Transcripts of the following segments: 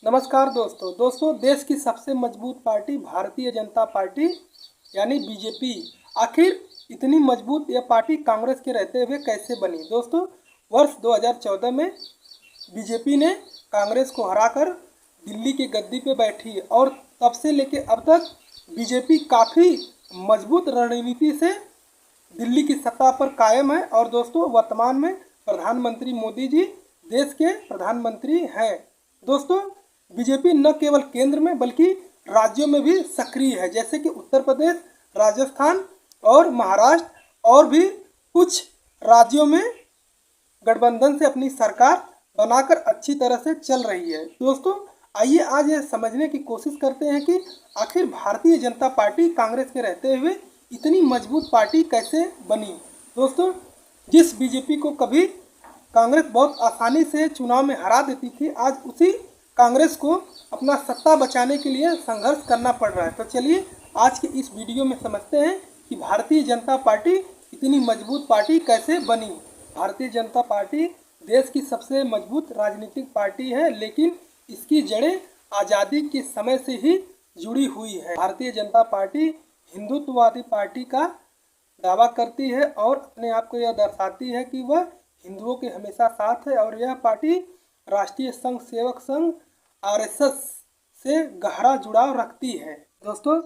नमस्कार दोस्तों देश की सबसे मजबूत पार्टी भारतीय जनता पार्टी यानी बीजेपी आखिर इतनी मजबूत यह पार्टी कांग्रेस के रहते हुए कैसे बनी। दोस्तों वर्ष 2014 में बीजेपी ने कांग्रेस को हराकर दिल्ली की गद्दी पे बैठी और तब से लेके अब तक बीजेपी काफ़ी मजबूत रणनीति से दिल्ली की सत्ता पर कायम है। और दोस्तों वर्तमान में प्रधानमंत्री मोदी जी देश के प्रधानमंत्री हैं। दोस्तों बीजेपी न केवल केंद्र में बल्कि राज्यों में भी सक्रिय है, जैसे कि उत्तर प्रदेश, राजस्थान और महाराष्ट्र और भी कुछ राज्यों में गठबंधन से अपनी सरकार बनाकर अच्छी तरह से चल रही है। दोस्तों आइए आज ये समझने की कोशिश करते हैं कि आखिर भारतीय जनता पार्टी कांग्रेस के रहते हुए इतनी मजबूत पार्टी कैसे बनी। दोस्तों जिस बीजेपी को कभी कांग्रेस बहुत आसानी से चुनाव में हरा देती थी, आज उसी कांग्रेस को अपना सत्ता बचाने के लिए संघर्ष करना पड़ रहा है। तो चलिए आज के इस वीडियो में समझते हैं कि भारतीय जनता पार्टी इतनी मजबूत पार्टी कैसे बनी। भारतीय जनता पार्टी देश की सबसे मजबूत राजनीतिक पार्टी है, लेकिन इसकी जड़ें आज़ादी के समय से ही जुड़ी हुई है। भारतीय जनता पार्टी हिंदुत्ववादी पार्टी का दावा करती है और अपने आप को यह दर्शाती है कि वह हिंदुओं के हमेशा साथ है। और यह पार्टी राष्ट्रीय संघ सेवक संघ आरएसएस से गहरा जुड़ाव रखती है। दोस्तों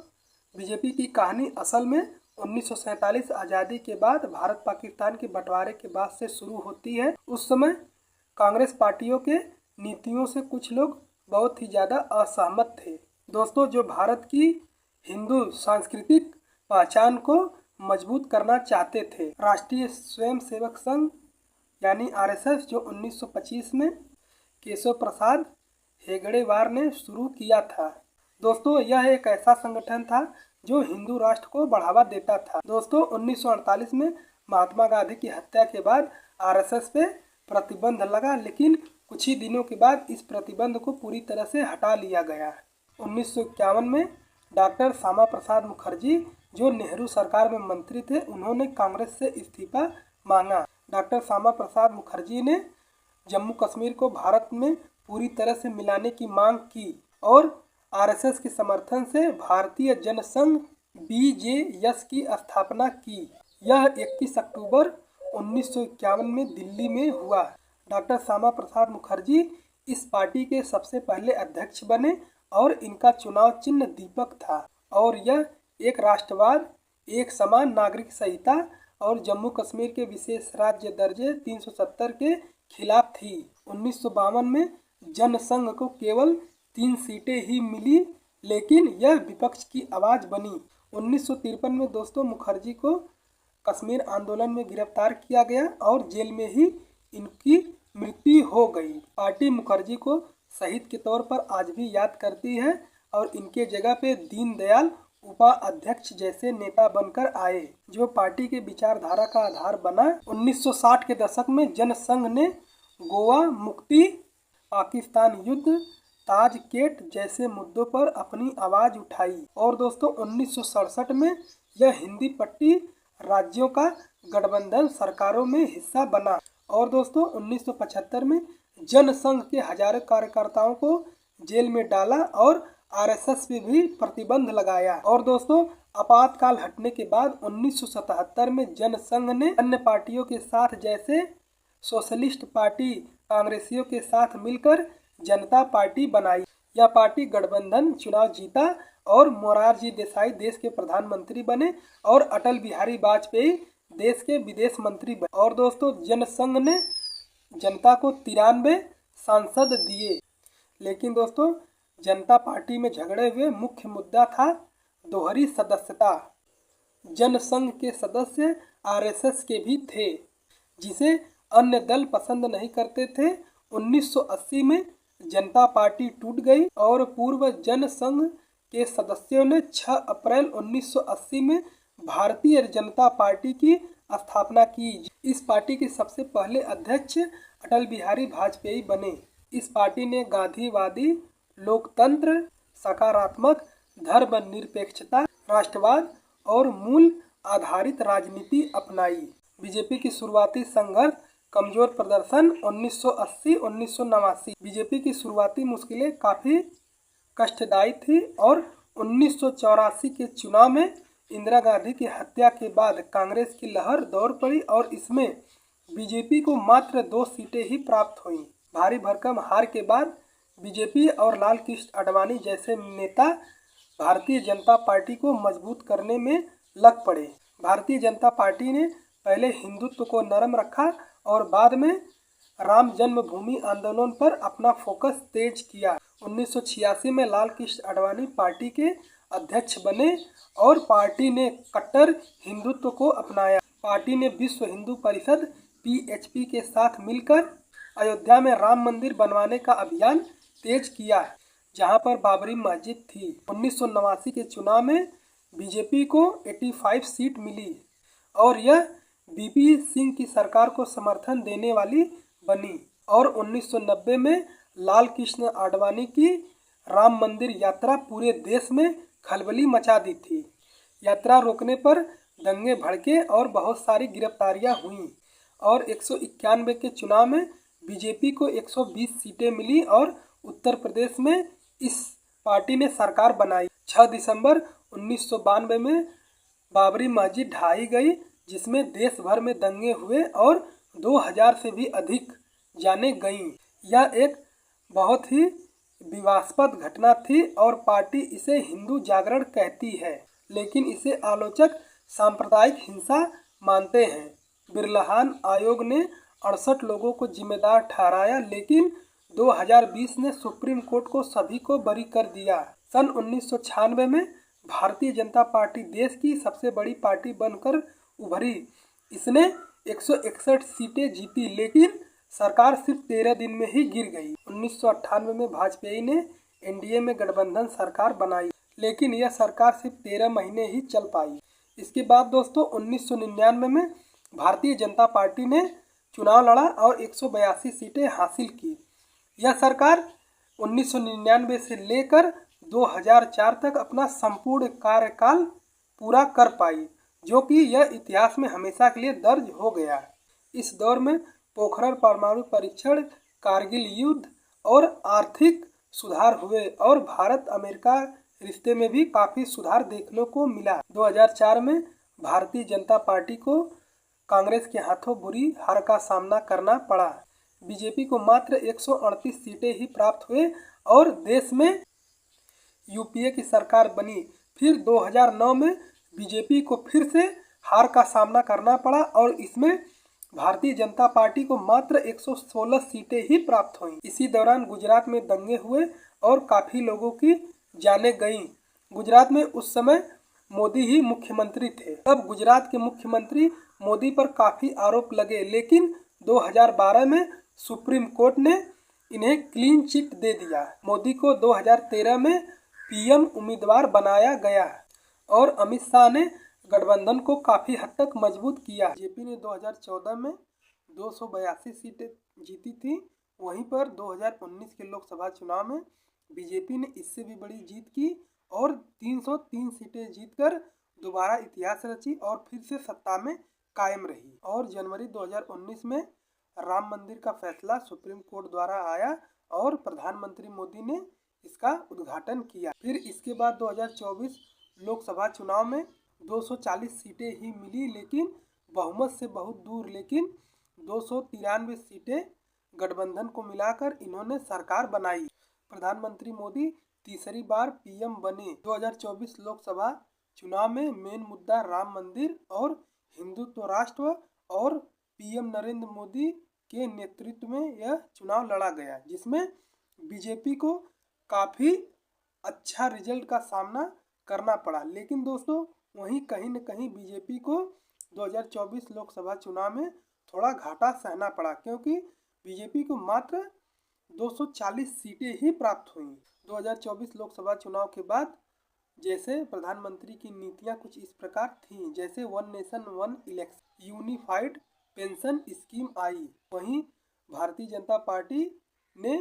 बीजेपी की कहानी असल में 1947 आज़ादी के बाद भारत पाकिस्तान के बंटवारे के बाद से शुरू होती है। उस समय कांग्रेस पार्टियों के नीतियों से कुछ लोग बहुत ही ज़्यादा असहमत थे। दोस्तों जो भारत की हिंदू सांस्कृतिक पहचान को मजबूत करना चाहते थे। राष्ट्रीय स्वयं सेवक संघ यानी आरएसएस जो 1925 में केशव प्रसाद हेगड़ेवार ने शुरू किया था। दोस्तों यह एक ऐसा संगठन था जो हिंदू राष्ट्र को बढ़ावा देता था। दोस्तों 1948 में महात्मा गांधी की हत्या के बाद आरएसएस पे प्रतिबंध लगा, लेकिन कुछ ही दिनों के बाद इस प्रतिबंध को पूरी तरह से हटा लिया गया। 1951 में डॉक्टर श्यामा प्रसाद मुखर्जी जो नेहरू सरकार में मंत्री थे, उन्होंने कांग्रेस से इस्तीफा मांगा। डॉक्टर श्यामा प्रसाद मुखर्जी ने जम्मू कश्मीर को भारत में पूरी तरह से मिलाने की मांग की और आरएसएस के समर्थन से भारतीय जनसंघ बीजेएस की स्थापना की। यह 31 अक्टूबर 1951 में दिल्ली में हुआ। डॉक्टर श्यामा प्रसाद मुखर्जी इस पार्टी के सबसे पहले अध्यक्ष बने और इनका चुनाव चिन्ह दीपक था और यह एक राष्ट्रवाद, एक समान नागरिक संहिता और जम्मू कश्मीर के विशेष राज्य दर्जे 370 के खिलाफ थी। 1952 में जनसंघ को केवल 3 सीटें ही मिली, लेकिन यह विपक्ष की आवाज़ बनी। 1953 में दोस्तों मुखर्जी को कश्मीर आंदोलन में गिरफ्तार किया गया और जेल में ही इनकी मृत्यु हो गई। पार्टी मुखर्जी को शहीद के तौर पर आज भी याद करती है और इनके जगह पे दीनदयाल उपाध्यक्ष जैसे नेता बनकर आए, जो पार्टी के विचारधारा का आधार बना। 1960 के दशक में जनसंघ ने गोवा मुक्ति, पाकिस्तान युद्ध, ताजकेट जैसे मुद्दों पर अपनी आवाज़ उठाई और दोस्तों 1967 में यह हिंदी पट्टी राज्यों का गठबंधन सरकारों में हिस्सा बना। और दोस्तों 1975 में जनसंघ के हजारों कार्यकर्ताओं को जेल में डाला और आरएसएस पे भी प्रतिबंध लगाया। और दोस्तों आपातकाल हटने के बाद 1977 में जनसंघ ने अन्य पार्टियों के साथ जैसे सोशलिस्ट पार्टी कांग्रेसियों के साथ मिलकर जनता पार्टी बनाई। यह पार्टी गठबंधन चुनाव जीता और मोरारजी देसाई देश के प्रधानमंत्री बने और अटल बिहारी वाजपेयी देश के विदेश मंत्री बने। और दोस्तों जनसंघ ने जनता को 93 सांसद दिए, लेकिन दोस्तों जनता पार्टी में झगड़े हुए मुख्य मुद्दा था दोहरी सदस्यता। जनसंघ के सदस्य आरएसएस के भी थे, जिसे अन्य दल पसंद नहीं करते थे। 1980 में जनता पार्टी टूट गई और पूर्व जनसंघ के सदस्यों ने 6 अप्रैल 1980 में भारतीय जनता पार्टी की स्थापना की। इस पार्टी के सबसे पहले अध्यक्ष अटल बिहारी वाजपेयी बने। इस पार्टी ने गांधीवादी, लोकतंत्र, सकारात्मक, धर्मनिरपेक्षता, राष्ट्रवाद और मूल आधारित राजनीति अपनाई। बीजेपी की शुरुआती संघर्ष कमजोर प्रदर्शन 1980-1989। बीजेपी की शुरुआती मुश्किलें काफ़ी कष्टदायी थी और 1984 के चुनाव में इंदिरा गांधी की हत्या के बाद कांग्रेस की लहर दौड़ पड़ी और इसमें बीजेपी को मात्र 2 सीटें ही प्राप्त हुईं। भारी भरकम हार के बाद बीजेपी और लाल कृष्ण आडवाणी जैसे नेता भारतीय जनता पार्टी को मजबूत करने में लग पड़े। भारतीय जनता पार्टी ने पहले हिंदुत्व को नरम रखा और बाद में राम जन्मभूमि आंदोलन पर अपना फोकस तेज किया। 1986 में लाल कृष्ण आडवाणी पार्टी के अध्यक्ष बने और पार्टी ने कट्टर हिंदुत्व को अपनाया। पार्टी ने विश्व हिंदू परिषद PHP के साथ मिलकर अयोध्या में राम मंदिर बनवाने का अभियान तेज किया, जहां पर बाबरी मस्जिद थी। 1989 के चुनाव में बीजेपी को 85 सीट मिली और यह VP सिंह की सरकार को समर्थन देने वाली बनी और 1990 में लाल कृष्ण आडवाणी की राम मंदिर यात्रा पूरे देश में खलबली मचा दी थी। यात्रा रोकने पर दंगे भड़के और बहुत सारी गिरफ्तारियां हुईं और 191 के चुनाव में बीजेपी को 120 सीटें मिली और उत्तर प्रदेश में इस पार्टी ने सरकार बनाई। 6 दिसंबर 1992 में बाबरी मस्जिद ढाई गई, जिसमें देश भर में दंगे हुए और 2000 से भी अधिक जानें गईं। यह एक बहुत ही विवादास्पद घटना थी और पार्टी इसे हिंदू जागरण कहती है, लेकिन इसे आलोचक सांप्रदायिक हिंसा मानते हैं। बिरलाहान आयोग ने 68 लोगों को जिम्मेदार ठहराया, लेकिन 2020 ने सुप्रीम कोर्ट को सभी को बरी कर दिया। सन 1996 में भारतीय जनता पार्टी देश की सबसे बड़ी पार्टी बनकर उभरी। इसने 161 सीटें जीती, लेकिन सरकार सिर्फ 13 दिन में ही गिर गई। 1998 में वाजपेयी ने NDA में गठबंधन सरकार बनाई, लेकिन यह सरकार सिर्फ 13 महीने ही चल पाई। इसके बाद दोस्तों 1999 में भारतीय जनता पार्टी ने चुनाव लड़ा और 182 सीटें हासिल की। यह सरकार 1999 से लेकर 2004 तक अपना संपूर्ण कार्यकाल पूरा कर पाई, जो कि यह इतिहास में हमेशा के लिए दर्ज हो गया। इस दौर में पोखरण परमाणु परीक्षण, कारगिल युद्ध और आर्थिक सुधार हुए और भारत अमेरिका रिश्ते में भी काफ़ी सुधार देखने को मिला। 2004 में भारतीय जनता पार्टी को कांग्रेस के हाथों बुरी हार का सामना करना पड़ा। बीजेपी को मात्र 138 सीटें ही प्राप्त हुए और देश में UPA की सरकार बनी। फिर 2009 में बीजेपी को फिर से हार का सामना करना पड़ा और इसमें भारतीय जनता पार्टी को मात्र 116 सीटें ही प्राप्त हुईं। इसी दौरान गुजरात में दंगे हुए और काफ़ी लोगों की जानें गईं। गुजरात में उस समय मोदी ही मुख्यमंत्री थे। तब गुजरात के मुख्यमंत्री मोदी पर काफ़ी आरोप लगे, लेकिन 2012 में सुप्रीम कोर्ट ने इन्हें क्लीन चिट दे दिया। मोदी को 2013 में PM उम्मीदवार बनाया गया और अमित शाह ने गठबंधन को काफ़ी हद तक मजबूत किया। बीजेपी ने 2014 में 282 सीटें जीती थी। वहीं पर 2019 के लोकसभा चुनाव में बीजेपी ने इससे भी बड़ी जीत की और 303 सीटें जीतकर दोबारा इतिहास रची और फिर से सत्ता में कायम रही। और जनवरी 2019 में राम मंदिर का फैसला सुप्रीम कोर्ट द्वारा आया और प्रधानमंत्री मोदी ने इसका उद्घाटन किया। फिर इसके बाद 2024 लोकसभा चुनाव में 240 सीटें ही मिली, लेकिन बहुमत से बहुत दूर। लेकिन 293 सीटें गठबंधन को मिलाकर इन्होंने सरकार बनाई। प्रधानमंत्री मोदी तीसरी बार PM बने। 2024 लोकसभा चुनाव में मेन मुद्दा राम मंदिर और हिंदुत्व राष्ट्र और PM नरेंद्र मोदी के नेतृत्व में यह चुनाव लड़ा गया, जिसमें बीजेपी को काफ़ी अच्छा रिजल्ट का सामना करना पड़ा। लेकिन दोस्तों वहीं कहीं न कहीं बीजेपी को 2024 लोकसभा चुनाव में थोड़ा घाटा सहना पड़ा, क्योंकि बीजेपी को मात्र 240 सीटें ही प्राप्त हुईं। 2024 लोकसभा चुनाव के बाद जैसे प्रधानमंत्री की नीतियां कुछ इस प्रकार थीं, जैसे 1 nation 1 election, unified pension scheme आई। वहीं भारतीय जनता पार्टी ने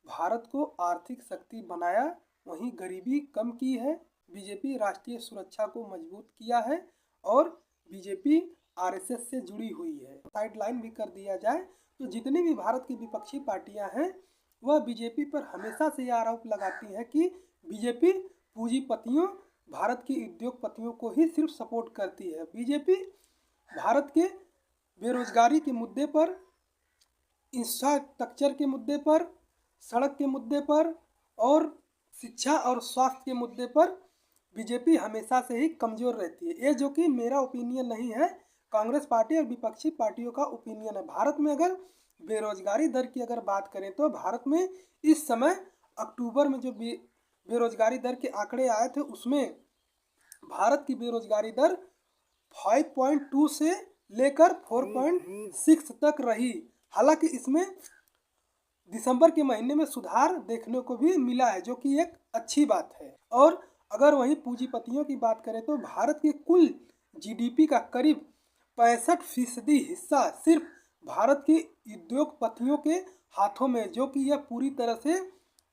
भारत को आर्थिक शक्ति बनाया, वहीं गरीबी कम की है। बीजेपी राष्ट्रीय सुरक्षा को मजबूत किया है और बीजेपी आरएसएस से जुड़ी हुई है। साइडलाइन भी कर दिया जाए तो जितनी भी भारत की विपक्षी पार्टियां हैं वह बीजेपी पर हमेशा से यह आरोप लगाती हैं कि बीजेपी पूंजीपतियों, भारत के उद्योगपतियों को ही सिर्फ सपोर्ट करती है। बीजेपी भारत के बेरोजगारी के मुद्दे पर, इंफ्रास्ट्रक्चर के मुद्दे पर, सड़क के मुद्दे पर और शिक्षा और स्वास्थ्य के मुद्दे पर बीजेपी हमेशा से ही कमज़ोर रहती है। ये जो कि मेरा ओपिनियन नहीं है, कांग्रेस पार्टी और विपक्षी पार्टियों का ओपिनियन है। भारत में अगर बेरोजगारी दर की अगर बात करें तो भारत में इस समय अक्टूबर में जो बेरोजगारी दर के आंकड़े आए थे उसमें भारत की बेरोजगारी दर 5.2 से लेकर 4.6 तक रही। हालांकि इसमें दिसंबर के महीने में सुधार देखने को भी मिला है, जो कि एक अच्छी बात है। और अगर वहीं पूंजीपतियों की बात करें तो भारत के कुल जीडीपी का करीब 65% हिस्सा सिर्फ भारत के उद्योगपतियों के हाथों में, जो कि यह पूरी तरह से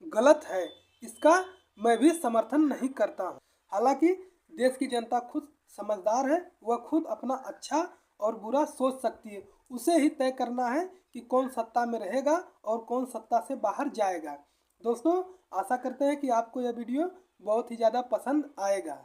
गलत है। इसका मैं भी समर्थन नहीं करता हूँ। हालांकि देश की जनता खुद समझदार है, वह खुद अपना अच्छा और बुरा सोच सकती है। उसे ही तय करना है कि कौन सत्ता में रहेगा और कौन सत्ता से बाहर जाएगा। दोस्तों, आशा करते हैं कि आपको यह वीडियो बहुत ही ज़्यादा पसंद आएगा।